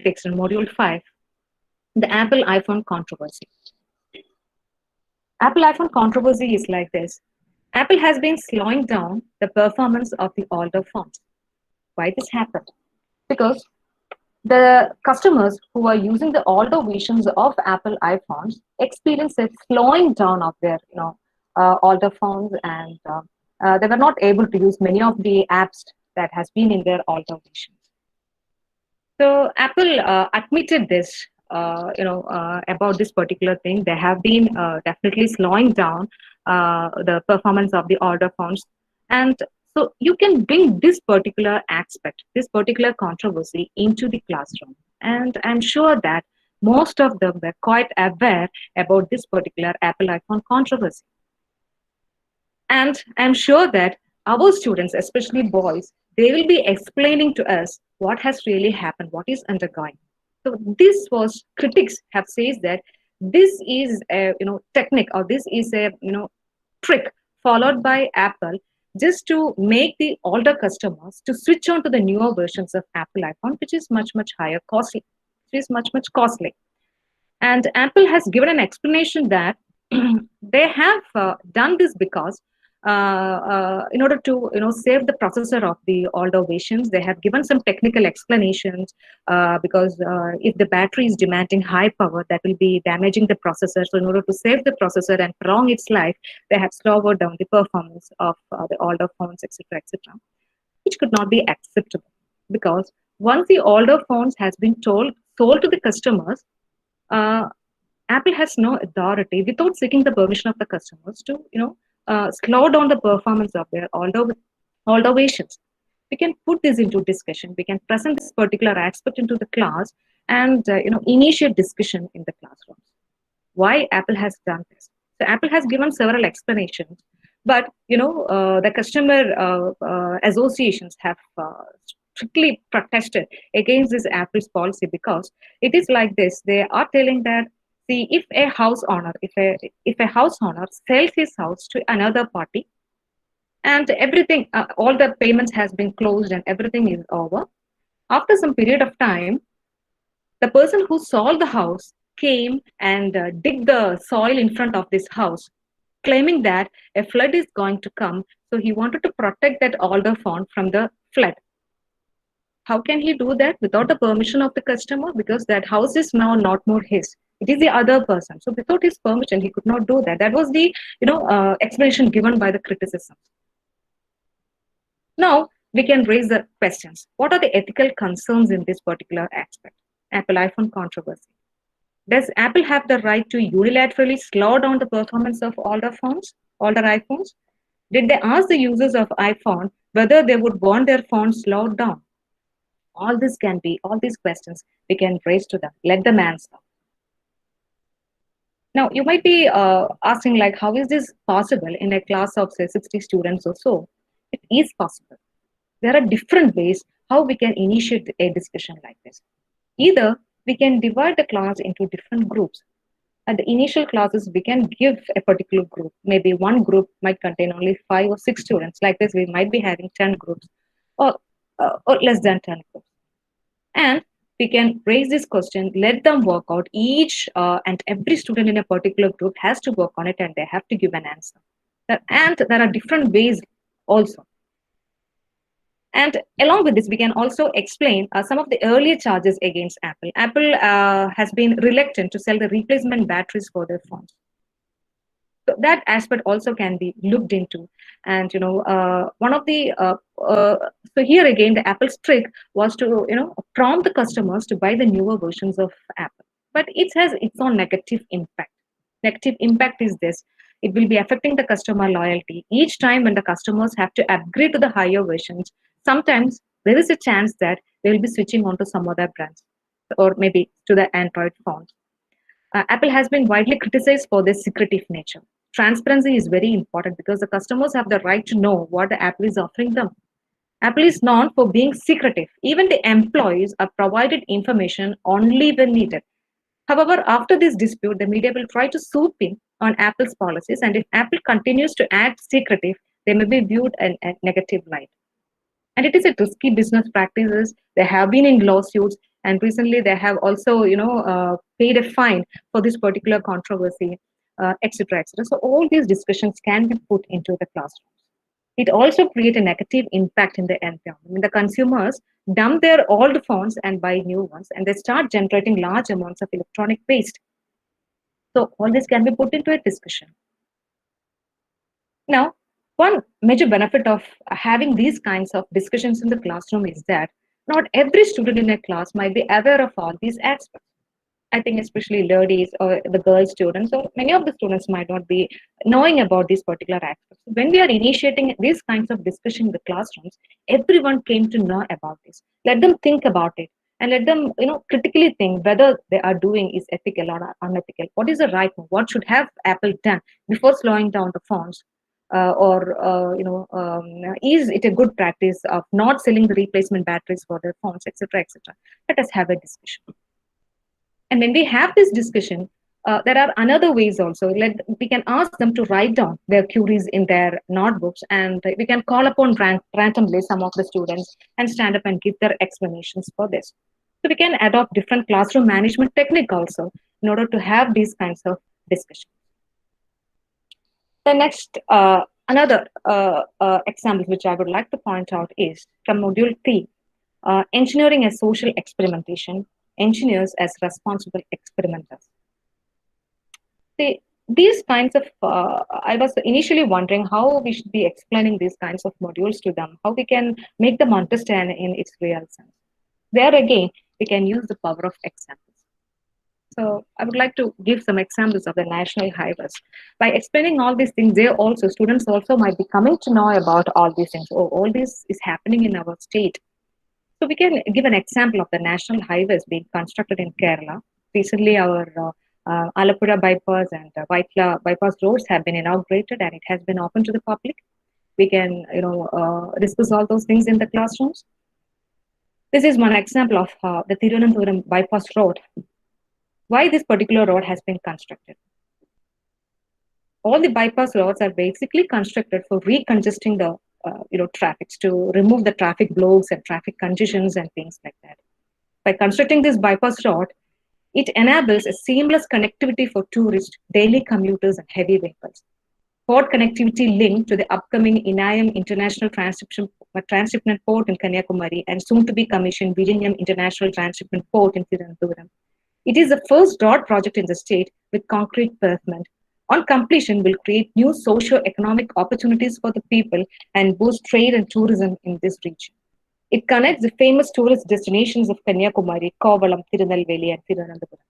fixed in Module 5, the Apple iPhone controversy. Apple iPhone controversy is like this. Apple has been slowing down the performance of the older phones. Why this happened? Because the customers who are using the older versions of Apple iPhones experience a slowing down of their, older phones, and they were not able to use many of the apps that has been in their older versions. So Apple admitted this, about this particular thing. They have been definitely slowing down the performance of the older phones, and so you can bring this particular aspect, this particular controversy into the classroom. And I'm sure that most of them were quite aware about this particular Apple iPhone controversy. And I'm sure that our students, especially boys, they will be explaining to us what has really happened, what is undergoing. So this was critics have said that this is a technique, or this is a trick followed by Apple just to make the older customers to switch on to the newer versions of Apple iPhone, which is much higher costly, which is much costly. And Apple has given an explanation that they have done this because in order to save the processor of the older versions, they have given some technical explanations, because if the battery is demanding high power, that will be damaging the processor. So in order to save the processor and prolong its life, they have slowed down the performance of the older phones, etc., which could not be acceptable, because once the older phones has been sold to the customers, Apple has no authority, without seeking the permission of the customers, to slow down the performance of their older versions. We can put this into discussion. We can present this particular aspect into the class, and initiate discussion in the classrooms. Why Apple has done this? So Apple has given several explanations, but the customer associations have strictly protested against this Apple's policy, because it is like this. They are telling that, see, if a house owner sells his house to another party, and everything, all the payments has been closed and everything is over, after some period of time, the person who sold the house came and dig the soil in front of this house, claiming that a flood is going to come. So he wanted to protect that older phone from the flood. How can he do that without the permission of the customer? Because that house is now not more his. It is the other person. So without his permission, he could not do that. That was the explanation given by the criticism. Now we can raise the questions. What are the ethical concerns in this particular aspect? Apple iPhone controversy. Does Apple have the right to unilaterally slow down the performance of older iPhones? Did they ask the users of iPhone whether they would want their phone slowed down? All these questions we can raise to them. Let them answer. Now, you might be asking, like, how is this possible in a class of, say, 60 students or so? It is possible. There are different ways how we can initiate a discussion like this. Either we can divide the class into different groups. At the initial classes, we can give a particular group. Maybe one group might contain only 5 or 6 students. Like this, we might be having 10 groups, or less than 10 groups. And we can raise this question, let them work out. Each and every student in a particular group has to work on it, and they have to give an answer. And there are different ways also. And along with this, we can also explain some of the earlier charges against Apple. Apple has been reluctant to sell the replacement batteries for their phones. So that aspect also can be looked into. And one of the so here again, the Apple's trick was to prompt the customers to buy the newer versions of Apple, but it has its own negative impact. Negative impact is this: it will be affecting the customer loyalty. Each time when the customers have to upgrade to the higher versions, sometimes there is a chance that they will be switching on to some other brands, or maybe to the Android phones. Apple has been widely criticized for their secretive nature. Transparency is very important, because the customers have the right to know what the Apple is offering them. Apple is known for being secretive. Even the employees are provided information only when needed. However, after this dispute, the media will try to swoop in on Apple's policies, and if Apple continues to act secretive, they may be viewed in a negative light. And it is a risky business practices. There have been in lawsuits. And recently, they have also, paid a fine for this particular controversy, etc., etc. So all these discussions can be put into the classroom. It also creates a negative impact in the environment. When the consumers dump their old phones and buy new ones, and they start generating large amounts of electronic waste. So all this can be put into a discussion. Now, one major benefit of having these kinds of discussions in the classroom is that not every student in a class might be aware of all these aspects. I think especially ladies or the girl students, or many of the students might not be knowing about these particular aspects. When we are initiating these kinds of discussion in the classrooms, everyone came to know about this. Let them think about it and let them, critically think whether they are doing is ethical or unethical. What is the right move? What should have Apple done before slowing down the phones? Is it a good practice of not selling the replacement batteries for their phones, etc., etc.? Let us have a discussion. And when we have this discussion, there are another ways also. We can ask them to write down their queries in their notebooks, and we can call upon randomly some of the students and stand up and give their explanations for this. So we can adopt different classroom management technique also in order to have these kinds of discussions. The next, another example which I would like to point out is from Module 3, Engineering as Social Experimentation, Engineers as Responsible Experimenters. See, these kinds of, I was initially wondering how we should be explaining these kinds of modules to them, how we can make them understand in its real sense. There again, we can use the power of examples. So I would like to give some examples of the national highways. By explaining all these things, students also might be coming to know about all these things. Oh, all this is happening in our state. So we can give an example of the national highways being constructed in Kerala. Recently, our Alappuzha bypass and Vaitla bypass roads have been inaugurated, and it has been open to the public. We can, discuss all those things in the classrooms. This is one example of the Tirunelveli bypass road. Why this particular road has been constructed? All the bypass roads are basically constructed for recongesting the traffic, to remove the traffic blocks and traffic congestions and things like that. By constructing this bypass road, it enables a seamless connectivity for tourists, daily commuters, and heavy vehicles. Port connectivity linked to the upcoming Inayam International Transshipment Port in Kanyakumari and soon to be commissioned Vizhinjam International Transshipment Port in Thiruvananthapuram. It is the first road project in the state with concrete pavement. On completion, will create new socio-economic opportunities for the people and boost trade and tourism in this region. It connects the famous tourist destinations of Kanyakumari, Kovalam, Tirunelveli, and Thiruvananthapuram.